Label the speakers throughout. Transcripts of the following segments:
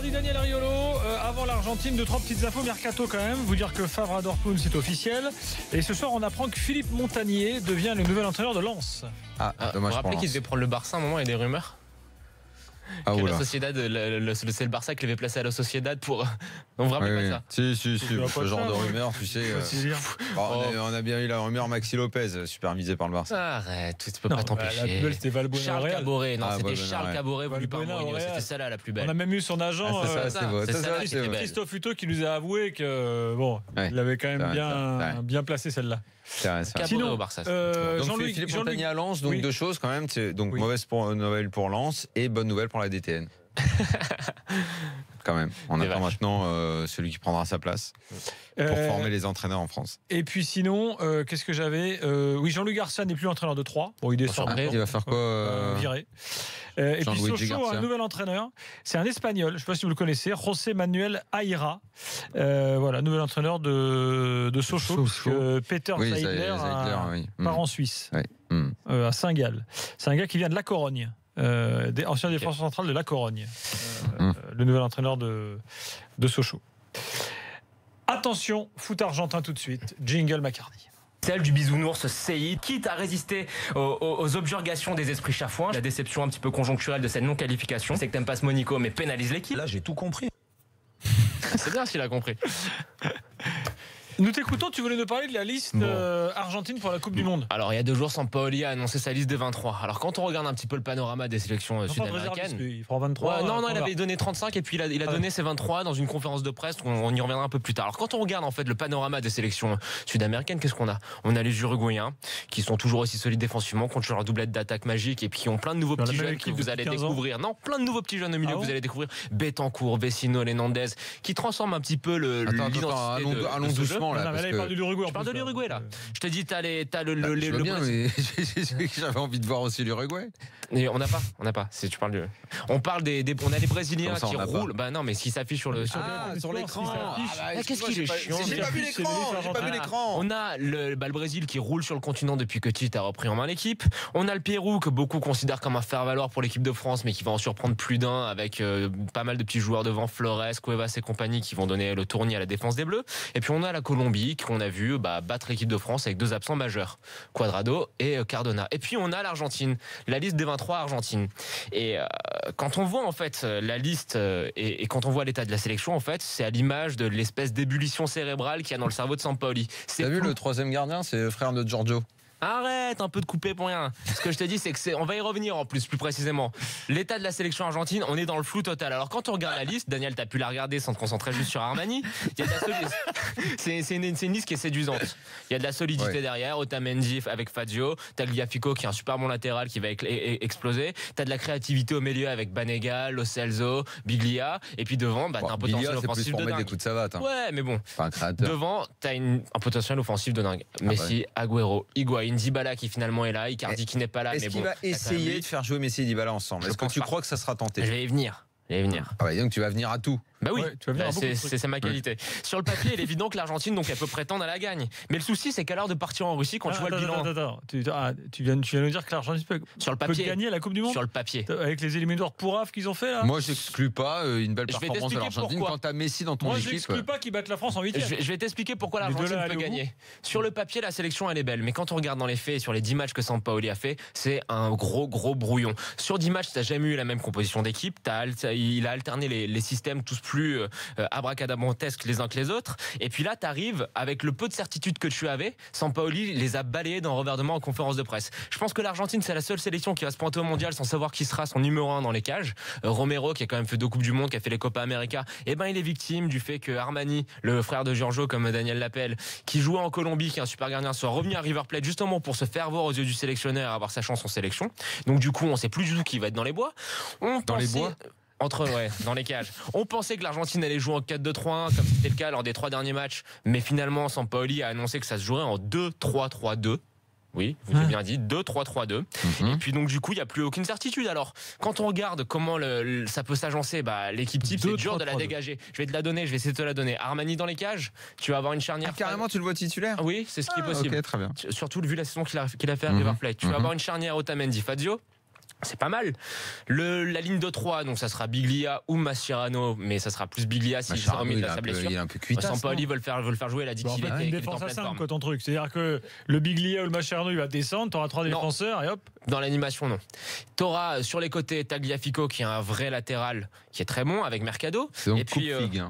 Speaker 1: dit Daniel Riolo. Avant l'Argentine, 2-3 petites infos mercato quand même. Vous dire que Favre à Dortmund, c'est officiel. Et ce soir, on apprend que Philippe Montagnier devient le nouvel entraîneur de Lens.
Speaker 2: Dommage. Vous vous rappelez qu'il devait prendre le Barça à un moment, il y a des rumeurs. La Sociedad, c'est le Barça qui l'avait placé à la Sociedad pour. On vous rappelle pas ça?
Speaker 3: Si, ce genre de rumeur, tu sais. On a bien eu la rumeur Maxi Lopez, supervisé par le Barça.
Speaker 2: Arrête, tu peux pas t'empêcher.
Speaker 1: La plus belle, c'était Valbuena.
Speaker 2: Charles Caboret, non, c'était
Speaker 3: Valbuena,
Speaker 2: Charles Caboret voulu par Mourinho. C'était celle-là la plus belle.
Speaker 1: On a même eu son agent,
Speaker 3: c'est
Speaker 1: Christophe Hutto, qui nous a avoué que il avait quand même bien placé celle-là.
Speaker 2: Sinon, au Barça.
Speaker 3: Donc Philippe Montagnier à Lens, donc deux choses quand même. Donc mauvaise nouvelle pour Lens et bonne nouvelle pour la DTN. Quand même. On attend maintenant celui qui prendra sa place pour former les entraîneurs en France.
Speaker 1: Et puis sinon, qu'est-ce que j'avais Jean-Louis Garcia n'est plus entraîneur de 3. Bon, il descend.
Speaker 3: Il va faire quoi
Speaker 1: Viré. Et puis Sochaux a un nouvel entraîneur. C'est un Espagnol. Je ne sais pas si vous le connaissez. José Manuel Aira. Nouvel entraîneur de Sochaux. Peter Seidler part en Suisse. À Saint-Gall. C'est un gars qui vient de La Corogne. Ancien défenseur central de La Corogne, le nouvel entraîneur de Sochaux. Attention, foot argentin tout de suite. Jingle McCarthy.
Speaker 4: Celle du bisounours Seyid, quitte à résister aux objurgations des esprits chafouins. La déception un petit peu conjoncturelle de cette non-qualification, c'est que t'aimes pas ce Monico, mais pénalise l'équipe.
Speaker 5: Là, j'ai tout compris.
Speaker 2: C'est bien s'il a compris.
Speaker 1: Nous t'écoutons, tu voulais nous parler de la liste argentine pour la Coupe du Monde.
Speaker 2: Alors il y a 2 jours, Sampaoli a annoncé sa liste des 23. Alors quand on regarde un petit peu le panorama des sélections sud-américaines,
Speaker 1: il prend 23.
Speaker 2: Il avait donné 35 et puis il a donné ses 23 dans une conférence de presse. On y reviendra un peu plus tard. Alors quand on regarde en fait le panorama des sélections sud-américaines, qu'est-ce qu'on a? On a les Uruguayens qui sont toujours aussi solides défensivement, qui ont toujours leur doublette d'attaque magique et puis qui ont plein de nouveaux petits jeunes que vous allez découvrir. Non, plein de nouveaux petits jeunes au milieu que vous allez découvrir. Betancourt, Vecino, Hernandez, qui transforment un petit peu l'identité.
Speaker 3: Allons doucement là.
Speaker 1: Il parle de l'Uruguay.
Speaker 2: Je parle de l'Uruguay là. Je te dis, t'as le
Speaker 3: bien, mais j'avais envie de voir aussi l'Uruguay.
Speaker 2: Et on n'a pas. Si tu parles de. On parle on a les Brésiliens qui roulent. Bah non, mais ce qui s'affiche sur
Speaker 3: l'écran.
Speaker 2: Qu'est-ce qu'il est chiant.
Speaker 3: J'ai pas vu l'écran.
Speaker 2: On a le Brésil qui roule sur le continent depuis que Tite a repris en main l'équipe. On a le Pérou que beaucoup considèrent comme un faire-valoir pour l'équipe de France, mais qui va en surprendre plus d'un avec pas mal de petits joueurs devant, Flores, Cuevas et compagnie, qui vont donner le tournis à la défense des Bleus. Et puis on a la Colombie qu'on a vu battre l'équipe de France avec 2 absents majeurs, Cuadrado et Cardona. Et puis on a l'Argentine, la liste des 23 Argentines. Et quand on voit en fait la liste et quand on voit l'état de la sélection, en fait, c'est à l'image de l'espèce d'ébullition cérébrale qu'il y a dans le cerveau de Sampaoli.
Speaker 3: T'as vu le 3e gardien, c'est le frère de Giorgio.
Speaker 2: Arrête un peu de couper pour rien. Ce que je te dis, c'est que on va y revenir en plus précisément. L'état de la sélection argentine, on est dans le flou total. Alors quand on regarde la liste, Daniel, t'as pu la regarder sans te concentrer juste sur Armani. C'est une liste qui est séduisante. Il y a de la solidité derrière. Otamendi avec Fazio, Tagliafico qui est un super bon latéral qui va exploser. T'as de la créativité au milieu avec Banega, Lo Celso, Biglia. Et puis devant, t'as un potentiel offensif de dingue.
Speaker 3: Des coups de savate.
Speaker 2: Ouais, mais bon. Devant, t'as un potentiel offensif de dingue. Messi, Agüero, Higuaín, Dybala qui finalement est là, Icardi qui n'est pas là.
Speaker 3: Est-ce qu'il va essayer de faire jouer Messi et Dybala ensemble? Est-ce que tu crois que ça sera tenté?
Speaker 2: Je vais y venir.
Speaker 3: Donc tu vas venir à tout.
Speaker 2: Bah oui, c'est ma qualité. Sur le papier, il est évident que l'Argentine, donc elle peut prétendre à la gagne. Mais le souci, c'est qu'à l'heure de partir en Russie, quand tu vois le bilan.
Speaker 1: Tu viens nous dire que l'Argentine peut gagner la Coupe du Monde?
Speaker 2: Sur le papier.
Speaker 1: Avec les éliminatoires pourraves qu'ils ont fait là?
Speaker 3: Moi, j'exclus pas une belle performance de l'Argentine quand t'as Messi dans ton équipe.
Speaker 1: Moi, j'exclus pas qu'ils battent la France en 8e.
Speaker 2: Je vais t'expliquer pourquoi l'Argentine peut gagner. Sur le papier, la sélection, elle est belle. Mais quand on regarde dans les faits, sur les 10 matchs que Sampaoli a fait, c'est un gros brouillon. Sur 10 matchs, t'as jamais eu la même composition d'équipe. Il a alterné les systèmes tous plus abracadabrantesques les uns que les autres. Et puis là, t'arrives avec le peu de certitude que tu avais. Sampaoli les a balayés d'un revers de main en conférence de presse. Je pense que l'Argentine, c'est la seule sélection qui va se pointer au mondial sans savoir qui sera son numéro 1 dans les cages. Romero, qui a quand même fait 2 Coupes du Monde, qui a fait les Copa América, il est victime du fait que Armani, le frère de Giorgio, comme Daniel l'appelle, qui jouait en Colombie, qui est un super gardien, soit revenu à River Plate justement pour se faire voir aux yeux du sélectionneur et avoir sa chance en sélection. Donc du coup, on sait plus du tout qui va être dans les bois. Dans les cages. On pensait que l'Argentine allait jouer en 4-2-3-1 comme c'était le cas lors des 3 derniers matchs, mais finalement Sampaoli a annoncé que ça se jouerait en 2-3-3-2. Oui, vous avez bien dit, 2-3-3-2. Et puis donc du coup, il n'y a plus aucune certitude. Alors, quand on regarde comment ça peut s'agencer, l'équipe type, c'est dur de la dégager. Je vais te la donner, je vais essayer de te la donner. Armani dans les cages, tu vas avoir une charnière.
Speaker 3: Carrément, tu le vois titulaire?
Speaker 2: Oui, c'est ce qui est possible.
Speaker 3: Ok, très bien.
Speaker 2: Surtout vu la saison qu'il a fait à River Plate. Tu vas avoir une charnière Otamendi, Fazio. C'est pas mal. La ligne de 3, donc ça sera Biglia ou Mascherano, mais ça sera plus Biglia s'il s'est remis de sa blessure.
Speaker 3: Il est un peu cuitasse.
Speaker 2: Sampaoli veut le faire jouer, il a dit qu'il était
Speaker 1: une défense à 5 quoi ton truc. C'est-à-dire que le Biglia ou le Mascherano il va descendre, t'auras 3 défenseurs et hop.
Speaker 2: Dans l'animation, non. T'auras sur les côtés Tagliafico qui est un vrai latéral qui est très bon avec Mercado.
Speaker 3: C'est donc
Speaker 2: et puis
Speaker 3: coupe-figue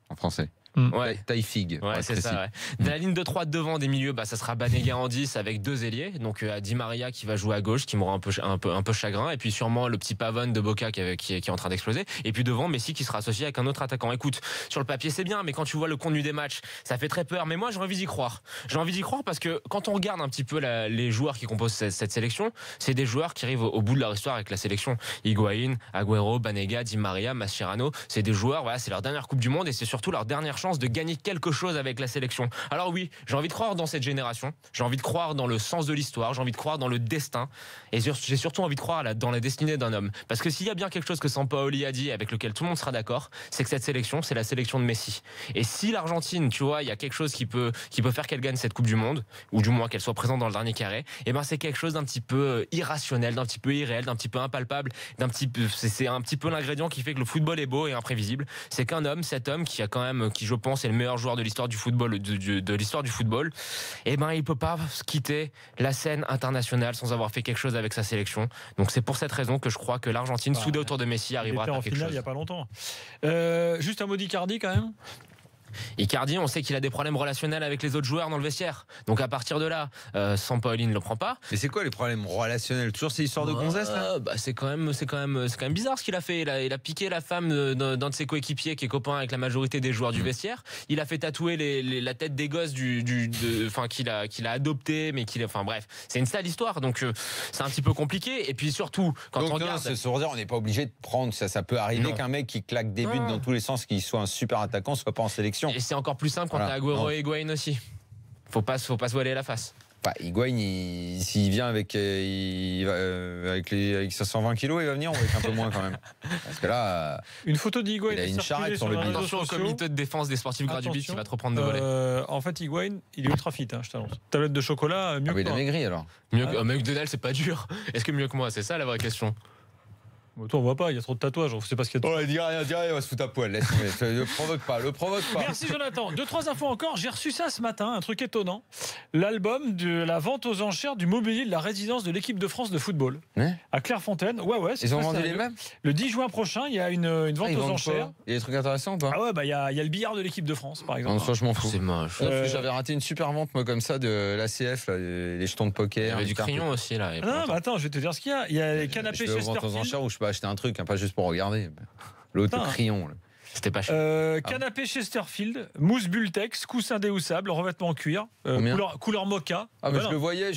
Speaker 3: en français.
Speaker 2: Ouais.
Speaker 3: Taille figue.
Speaker 2: Ouais, c'est ça. Ouais. Dans la ligne de 3 devant des milieux, ça sera Banega en 10 avec 2 ailiers. Donc Di Maria qui va jouer à gauche, qui m'aura un peu chagrin. Et puis sûrement le petit Pavone de Boca qui est en train d'exploser. Et puis devant Messi qui sera associé avec un autre attaquant. Écoute, sur le papier c'est bien, mais quand tu vois le contenu des matchs, ça fait très peur. Mais moi j'ai envie d'y croire. J'ai envie d'y croire parce que quand on regarde un petit peu les joueurs qui composent cette sélection, c'est des joueurs qui arrivent au bout de leur histoire avec la sélection. Higuaín, Agüero, Banega, Di Maria, Mascherano. C'est des joueurs, voilà, c'est leur dernière Coupe du Monde et c'est surtout leur dernière chance de gagner quelque chose avec la sélection. Alors oui, j'ai envie de croire dans cette génération, j'ai envie de croire dans le sens de l'histoire, j'ai envie de croire dans le destin et j'ai surtout envie de croire dans la destinée d'un homme. Parce que s'il y a bien quelque chose que Sampaoli a dit avec lequel tout le monde sera d'accord, c'est que cette sélection, c'est la sélection de Messi. Et si l'Argentine, tu vois, il y a quelque chose qui peut faire qu'elle gagne cette Coupe du Monde, ou du moins qu'elle soit présente dans le dernier carré, et ben c'est quelque chose d'un petit peu irrationnel, d'un petit peu irréel, d'un petit peu impalpable, c'est un petit peu l'ingrédient qui fait que le football est beau et imprévisible. C'est qu'un homme, cet homme qui je pense est le meilleur joueur de l'histoire du football, de l'histoire du football, et ben il peut pas quitter la scène internationale sans avoir fait quelque chose avec sa sélection. Donc c'est pour cette raison que je crois que l'Argentine, soudée autour de Messi, arrivera à faire quelque chose.
Speaker 1: Il y a pas longtemps. Juste un mot d'Icardi quand même.
Speaker 2: Icardi, on sait qu'il a des problèmes relationnels avec les autres joueurs dans le vestiaire. Donc à partir de là, Sampaoli ne le prend pas.
Speaker 3: Mais c'est quoi les problèmes relationnels? Toujours ces histoires de gonzesse là?
Speaker 2: C'est quand même bizarre ce qu'il a fait. Il a piqué la femme d'un de ses coéquipiers qui est copain avec la majorité des joueurs du vestiaire. Il a fait tatouer la tête des gosses qu'il a adopté, mais bref, c'est une sale histoire. Donc c'est un petit peu compliqué. Et puis surtout quand on regarde,
Speaker 3: on n'est pas obligé de prendre ça peut arriver qu'un mec qui claque des buts dans tous les sens, qui soit un super attaquant, soit pas en sélection.
Speaker 2: Et c'est encore plus simple quand t'as Agüero et Higuaín aussi. Faut pas se voiler la face.
Speaker 3: Higuaín, s'il vient avec 520 kilos, il va venir avec un peu moins quand même. Parce que là,
Speaker 1: une photo d'Higuaín,
Speaker 3: il a une charrette sur le but.
Speaker 2: Attention au comité de défense des sportifs gratuits qui va te reprendre de voler.
Speaker 1: En fait, Higuaín, il est ultra fit, je t'annonce. Tablette de chocolat, mieux que moi.
Speaker 3: Il a maigri alors.
Speaker 2: Mieux que Donald, c'est pas dur. Est-ce que mieux que moi? C'est ça la vraie question.
Speaker 1: Toi, on voit pas, il y a trop de tatouages, on sait pas ce qu'il y a.
Speaker 3: Oh, dis rien, on va se foutre à poil, laisse tomber. Le provoque pas.
Speaker 1: Merci Jonathan. 2-3 infos encore, j'ai reçu ça ce matin, un truc étonnant. L'album de la vente aux enchères du mobilier de la résidence de l'équipe de France de football. À Clairefontaine. Ouais,
Speaker 3: ils ont vendu les mêmes.
Speaker 1: Le 10 juin prochain, il y a une vente aux enchères.
Speaker 3: Il y a des trucs intéressants ou pas?
Speaker 1: Ah ouais, il y a le billard de l'équipe de France, par exemple.
Speaker 3: Non, je m'en fous.
Speaker 2: C'est moche.
Speaker 3: J'avais raté une super vente, moi, comme ça, de l'ACF, les jetons de poker.
Speaker 2: Il y avait du crayon aussi, là.
Speaker 1: Non, attends, je vais te dire ce qu'il y a. Il y a les canapés
Speaker 3: Chesterfield. Je vais aux enchères où je peux acheter un truc, pas juste pour regarder. L'autre, le crayon.
Speaker 2: C'était pas cher.
Speaker 1: Canapé Chesterfield, mousse Bultex, coussin déhoussable, revêtement en cuir, couleur mocha.
Speaker 3: Ah, mais je le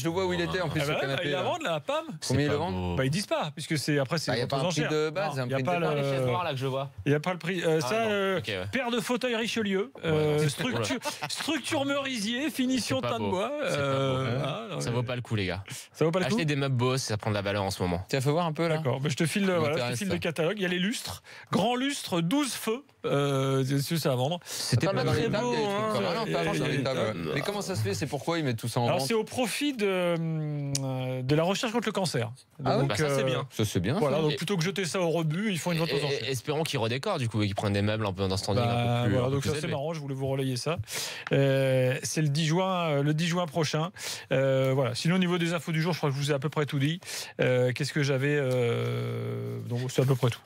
Speaker 3: vois où il était en plus, ce canapé.
Speaker 1: Il la vend là, pam.
Speaker 3: Combien il le vend?
Speaker 1: Ils disent pas, puisque c'est après c'est.
Speaker 3: Il n'y a pas un prix de base,
Speaker 2: il n'y a pas les chaises noires là que je vois.
Speaker 1: Il n'y a pas le prix. Paire de fauteuils Richelieu, structure Merisier, finition teint de bois.
Speaker 2: Ça vaut pas le coup, les gars.
Speaker 1: Ça vaut pas le coup.
Speaker 2: Acheter des meubles beaux, ça prend de la valeur en ce moment.
Speaker 3: Tiens, faut voir un peu là.
Speaker 1: D'accord, je te file le catalogue. Il y a les lustres, grand lustre, 12 feux. C'est à vendre.
Speaker 2: C'était pas très beau.
Speaker 3: Mais comment ça se fait? C'est pourquoi ils mettent tout ça en vente?
Speaker 1: Alors c'est au profit de la recherche contre le cancer.
Speaker 3: Donc,
Speaker 2: ça c'est bien.
Speaker 3: Ça c'est bien.
Speaker 1: Voilà, donc plutôt que jeter ça au rebut, ils font une vente aux enchères.
Speaker 2: Espérons qu'ils redécorent du coup et qu'ils prennent des meubles un peu dans standing un peu plus.
Speaker 1: Voilà, donc ça c'est marrant, je voulais vous relayer ça. C'est le 10 juin prochain. Voilà. Sinon au niveau des infos du jour, je crois que je vous ai à peu près tout dit. Qu'est-ce que j'avais donc c'est à peu près tout.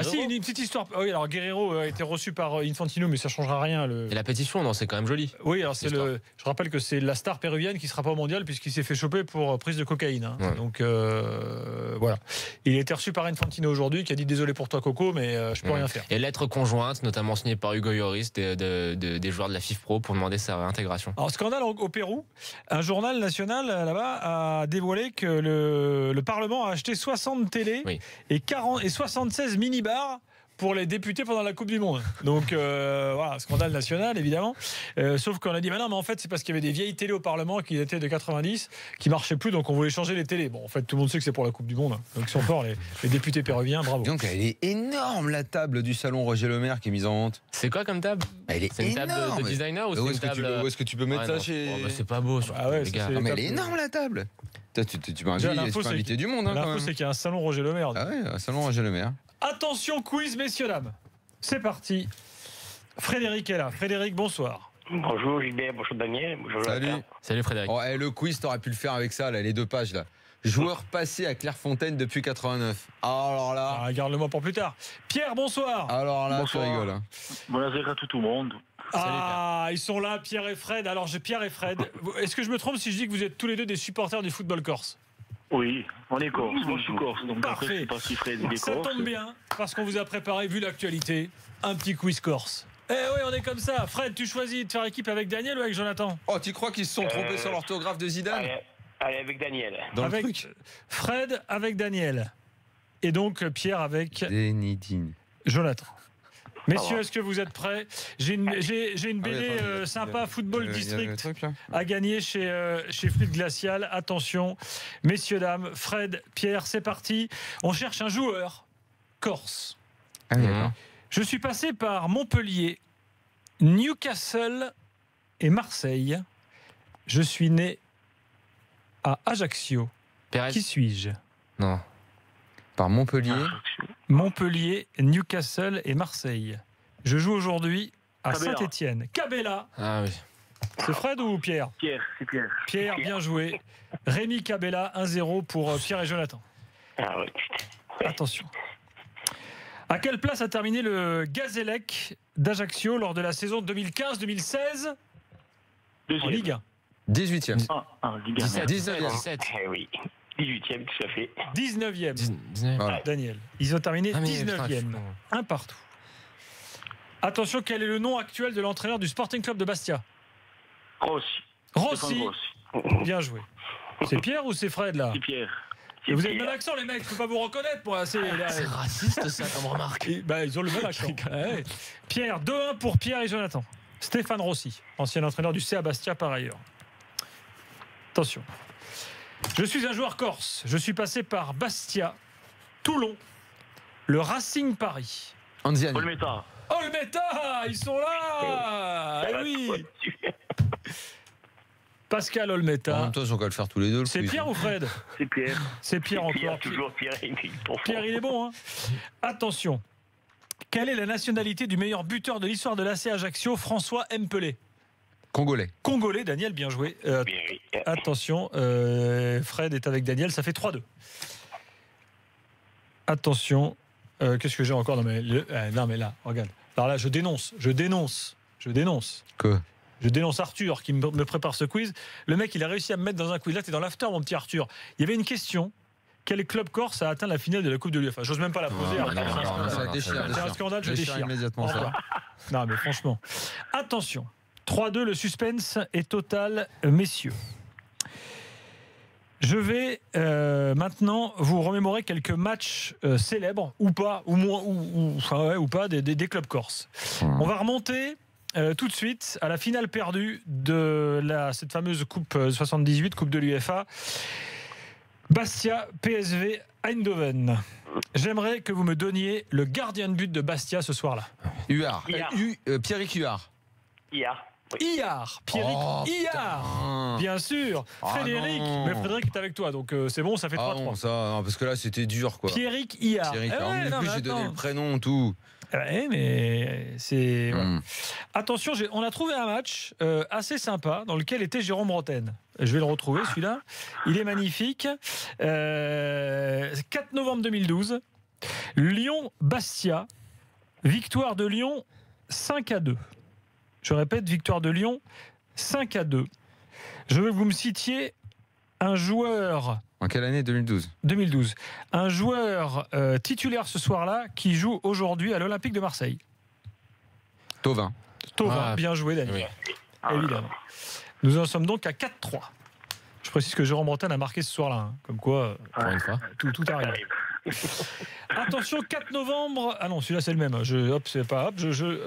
Speaker 1: Si, une petite histoire. Oui, alors Guerrero a été reçu par Infantino, mais ça changera rien.
Speaker 2: Et la pétition, non, c'est quand même joli.
Speaker 1: Oui, alors je rappelle que c'est la star péruvienne qui sera pas au mondial puisqu'il s'est fait choper pour prise de cocaïne. Ouais. Donc voilà. Il a été reçu par Infantino aujourd'hui, qui a dit désolé pour toi Coco, mais je peux rien faire.
Speaker 2: Et lettre conjointe, notamment signée par Hugo Lloris, des joueurs de la FIFPro pour demander sa réintégration.
Speaker 1: Alors scandale au Pérou, un journal national là-bas a dévoilé que le Parlement a acheté 60 télés et 76 mini-bars pour les députés pendant la Coupe du Monde. Donc voilà, scandale national évidemment. Sauf qu'on a dit non mais en fait c'est parce qu'il y avait des vieilles télés au Parlement qui étaient de 90 qui marchaient plus, donc on voulait changer les télés. Bon en fait tout le monde sait que c'est pour la Coupe du Monde. Donc ils sont forts les députés péruviens, bravo.
Speaker 3: Donc elle est énorme la table du salon Roger Lemaire qui est mise en vente.
Speaker 2: C'est quoi comme table?
Speaker 3: Elle est
Speaker 2: c'est une table de designer ou c'est une table
Speaker 3: où est-ce que tu peux mettre ça chez
Speaker 2: c'est pas beau
Speaker 3: les gars. Mais elle est énorme la table. Tu peux inviter du monde.
Speaker 1: L'info, c'est qu'il y a un salon Roger Lemaire.
Speaker 3: Ah ouais, un salon Roger Lemaire.
Speaker 1: Attention, quiz, messieurs, dames. C'est parti. Frédéric est là. Frédéric, bonsoir.
Speaker 5: Bonjour Gilbert, bonjour Daniel. Bonjour.
Speaker 2: Salut Frédéric.
Speaker 3: Oh, le quiz, t'aurais pu le faire avec ça, là, les 2 pages là. Joueur passé à Clairefontaine depuis 89. Alors là.
Speaker 1: Garde-le-moi pour plus tard. Pierre, bonsoir.
Speaker 3: Alors là,
Speaker 5: bonsoir.
Speaker 3: tu rigoles. Hein.
Speaker 5: Bonjour à tout le monde.
Speaker 1: Ils sont là, Pierre et Fred. Alors, Pierre et Fred. Est-ce que je me trompe si je dis que vous êtes tous les deux des supporters du football corse?
Speaker 5: Oui, on est corse. Moi, je suis corse. Donc
Speaker 1: parfait.
Speaker 5: Après, je sais pas si Fred est
Speaker 1: ça
Speaker 5: corse.
Speaker 1: tombe bien, parce qu'on vous a préparé, vu l'actualité, un petit quiz corse. Eh oui, on est comme ça. Fred, tu choisis de faire équipe avec Daniel ou avec Jonathan?
Speaker 3: Oh, tu crois qu'ils se sont trompés sur l'orthographe de Zidane?
Speaker 5: Allez, avec Daniel.
Speaker 1: Avec Fred avec Daniel. Et donc Pierre avec Jonathan. Messieurs, est-ce que vous êtes prêts? J'ai une BD sympa, Football District, à gagner chez Fluide Glacial. Attention, messieurs, dames, Fred, Pierre, c'est parti. On cherche un joueur corse. Je suis passé par Montpellier, Newcastle et Marseille. Je suis né à Ajaccio.
Speaker 2: Pérez.
Speaker 1: Qui suis-je?
Speaker 2: Non.
Speaker 3: Par
Speaker 1: Montpellier, Newcastle et Marseille. Je joue aujourd'hui à Saint-Étienne. Cabella.
Speaker 2: Ah oui.
Speaker 1: C'est Fred ou Pierre?
Speaker 5: C'est Pierre.
Speaker 1: Pierre, bien joué. Rémi Cabella, 1-0 pour Pierre et Jonathan.
Speaker 5: Ah ouais.
Speaker 1: Attention. À quelle place a terminé le Gazélec d'Ajaccio lors de la saison 2015-2016 en Ligue 1?
Speaker 3: 18e.
Speaker 5: Ligue 1.
Speaker 2: 17.
Speaker 5: Eh oui. 18e, tout à fait.
Speaker 1: 19e.
Speaker 3: Voilà.
Speaker 1: Daniel. Ils ont terminé 19e. Un partout. Attention, quel est le nom actuel de l'entraîneur du Sporting Club de Bastia? Rossi. Bien joué. C'est Pierre ou c'est Fred là?
Speaker 5: C'est Pierre.
Speaker 1: Et vous avez le même accent, les mecs, je peux pas vous reconnaître, moi. C'est
Speaker 2: raciste, ça, comme remarque.
Speaker 1: Ils ont le même accent. Ouais. Pierre, 2-1 pour Pierre et Jonathan. Stéphane Rossi, ancien entraîneur du CA Bastia par ailleurs. Attention. Je suis un joueur corse. Je suis passé par Bastia, Toulon, le Racing Paris.
Speaker 3: Anziani.
Speaker 1: Olmeta, ils sont là. Oui. Pascal Olmeta.
Speaker 3: En même temps, ils ont qu'à le faire tous les deux.
Speaker 1: C'est Pierre ou Fred?
Speaker 5: C'est Pierre.
Speaker 1: C'est Pierre encore.
Speaker 5: Toujours Pierre.
Speaker 1: Pierre, il est bon. Hein. Attention. Quelle est la nationalité du meilleur buteur de l'histoire de l'AC Ajaccio, François Mpelé? Congolais, Daniel, bien joué. Attention, Fred est avec Daniel, ça fait 3-2. Attention, qu'est-ce que j'ai encore? Non mais là, regarde. Alors là, je dénonce.
Speaker 3: Que
Speaker 1: Je dénonce Arthur qui me prépare ce quiz. Le mec, il a réussi à me mettre dans un quiz. Là, t'es dans l'after, mon petit Arthur. Il y avait une question. Quel club corse a atteint la finale de la Coupe de l'UEFA? J'ose même pas la poser. C'est un scandale, je déchire.
Speaker 3: Immédiatement ça.
Speaker 1: Non mais franchement. Attention. 3-2, le suspense est total, messieurs. Je vais maintenant vous remémorer quelques matchs célèbres, ou pas, ou pas, des clubs corses. On va remonter tout de suite à la finale perdue de cette fameuse Coupe 78, Coupe de l'UEFA. Bastia, PSV, Eindhoven. J'aimerais que vous me donniez le gardien de but de Bastia ce soir-là.
Speaker 3: Pierrick Huard.
Speaker 1: Pierrick Huard, bien sûr. Frédéric, mais Frédéric est avec toi, donc c'est bon, ça fait 3-3.
Speaker 3: Non, parce que là c'était dur quoi.
Speaker 1: Pierrick Huard.
Speaker 3: En plus j'ai donné le prénom, tout.
Speaker 1: Ouais, mais c'est. Voilà. Attention, on a trouvé un match assez sympa dans lequel était Jérôme Roten. Je vais le retrouver celui-là. Il est magnifique. 4 novembre 2012. Lyon-Bastia. Victoire de Lyon 5-2. Je répète, victoire de Lyon 5-2. Je veux que vous me citiez un joueur.
Speaker 3: En quelle année? 2012.
Speaker 1: 2012. Un joueur titulaire ce soir-là qui joue aujourd'hui à l'Olympique de Marseille.
Speaker 3: Thauvin,
Speaker 1: bien joué Daniel.
Speaker 2: Oui.
Speaker 1: Évidemment. Nous en sommes donc à 4-3. Je précise que Jérôme Bretagne a marqué ce soir-là. Hein. Comme quoi, tout arrive. Attention, 4 novembre. Ah non, celui-là c'est le même.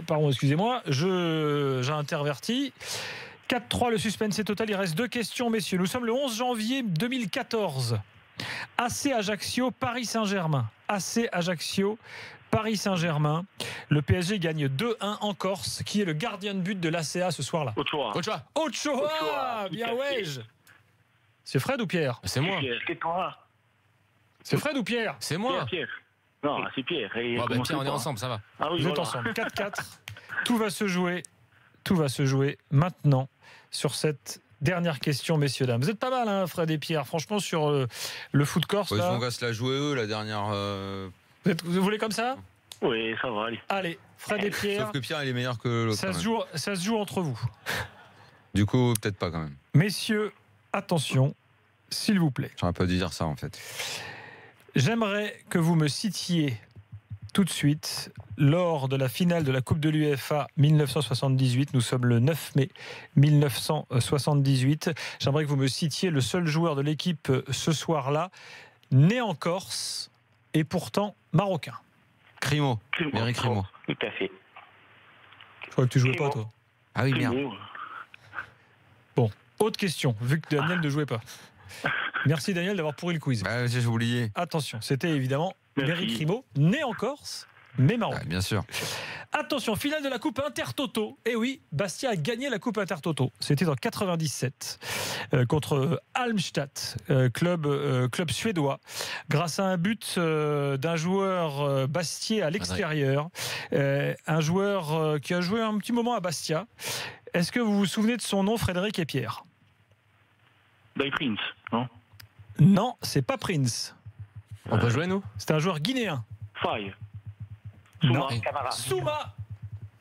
Speaker 1: Pardon, excusez-moi. J'ai interverti. 4-3, le suspense est total. Il reste 2 questions, messieurs. Nous sommes le 11 janvier 2014. AC Ajaccio, Paris Saint-Germain. AC Ajaccio, Paris Saint-Germain. Le PSG gagne 2-1 en Corse. Qui est le gardien de but de l'ACA ce soir-là?
Speaker 5: Ochoa.
Speaker 1: Ochoa, bien ouais. C'est Fred ou Pierre?
Speaker 2: C'est moi.
Speaker 5: C'est toi.
Speaker 1: C'est Fred ou Pierre?
Speaker 2: C'est moi.
Speaker 5: Pierre. Non, c'est Pierre. Et
Speaker 2: Pierre, on est ensemble, ça va.
Speaker 5: Ah oui,
Speaker 1: Vous êtes ensemble. 4-4. Tout va se jouer maintenant sur cette dernière question, messieurs, dames. Vous êtes pas mal, hein, Fred et Pierre. Franchement, sur le foot corse.
Speaker 3: Ouais,
Speaker 1: là,
Speaker 3: on va se la jouer eux, la dernière.
Speaker 1: vous voulez comme ça?
Speaker 5: Oui, ça va, allez.
Speaker 1: Allez, Fred et Pierre.
Speaker 3: Sauf que Pierre, il est meilleur que l'autre.
Speaker 1: Ça se joue entre vous.
Speaker 3: Du coup, peut-être pas quand même.
Speaker 1: Messieurs, attention, s'il vous plaît.
Speaker 3: J'aurais pas dû dire ça en fait.
Speaker 1: J'aimerais que vous me citiez tout de suite, lors de la finale de la Coupe de l'UEFA 1978, nous sommes le 9 mai 1978, j'aimerais que vous me citiez le seul joueur de l'équipe ce soir-là, né en Corse et pourtant marocain.
Speaker 3: Crimo. Eric Crimo.
Speaker 5: Tout à fait.
Speaker 1: Je crois que tu jouais pas, toi.
Speaker 3: Ah oui, merde.
Speaker 1: Bon, autre question, vu que Daniel ne jouait pas. Merci Daniel d'avoir pourri le quiz.
Speaker 3: Ah, j'ai oublié.
Speaker 1: Attention, c'était évidemment
Speaker 5: Merci.
Speaker 1: Eric Crimo, né en Corse, mais marocain.
Speaker 3: Ah, bien sûr.
Speaker 1: Attention, finale de la Coupe Intertoto. Et oui, Bastia a gagné la Coupe Intertoto. C'était en 97 contre Halmstad, club suédois, grâce à un but d'un joueur bastiais à l'extérieur, un joueur qui a joué un petit moment à Bastia. Est-ce que vous vous souvenez de son nom, Frédéric et Pierre?
Speaker 5: By Prince, non?
Speaker 1: Non, c'est pas Prince.
Speaker 2: On peut jouer, nous?
Speaker 1: C'est un joueur guinéen.
Speaker 5: Faye.
Speaker 1: Non.
Speaker 5: Souma, Camara.
Speaker 1: Souma.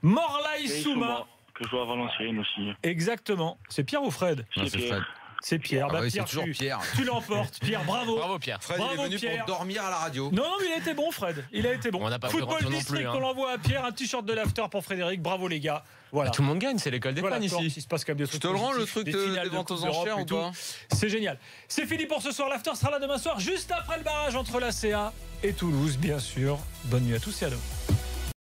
Speaker 1: Morlaï
Speaker 5: Et
Speaker 1: Souma.
Speaker 5: que je joue à Valenciennes aussi.
Speaker 1: Exactement. C'est Pierre ou Fred?
Speaker 3: Non, c'est Fred.
Speaker 1: C'est Pierre.
Speaker 3: Ah
Speaker 1: Bah,
Speaker 3: oui,
Speaker 1: Pierre,
Speaker 3: c'est toujours Pierre.
Speaker 1: tu l'emportes. Pierre, bravo.
Speaker 2: Bravo, Pierre.
Speaker 3: Fred,
Speaker 1: Bravo,
Speaker 3: il est venu
Speaker 1: Pierre.
Speaker 3: pour dormir à la radio.
Speaker 1: Non, mais il a été bon, Fred. Il a été bon.
Speaker 2: On n'a pas fait
Speaker 1: Football
Speaker 2: grand-chose non
Speaker 1: District,
Speaker 2: plus, hein.
Speaker 1: on l'envoie à Pierre. Un t-shirt de l'after pour Frédéric. Bravo, les gars. Voilà.
Speaker 2: Tout le monde gagne, c'est l'école des
Speaker 1: Voilà,
Speaker 2: fans
Speaker 1: Corse,
Speaker 2: ici.
Speaker 1: il se passe quand même des
Speaker 3: Je
Speaker 1: trucs
Speaker 3: te le rends le
Speaker 1: positifs,
Speaker 3: truc
Speaker 1: des
Speaker 3: des
Speaker 1: finales
Speaker 3: ventes
Speaker 1: Coupe
Speaker 3: aux
Speaker 1: d'Europe
Speaker 3: enchères
Speaker 1: et
Speaker 3: ou
Speaker 1: tout.
Speaker 3: pas?
Speaker 1: C'est génial. C'est fini pour ce soir. L'after sera là demain soir, juste après le barrage entre la CA et Toulouse, bien sûr. Bonne nuit à tous et à demain.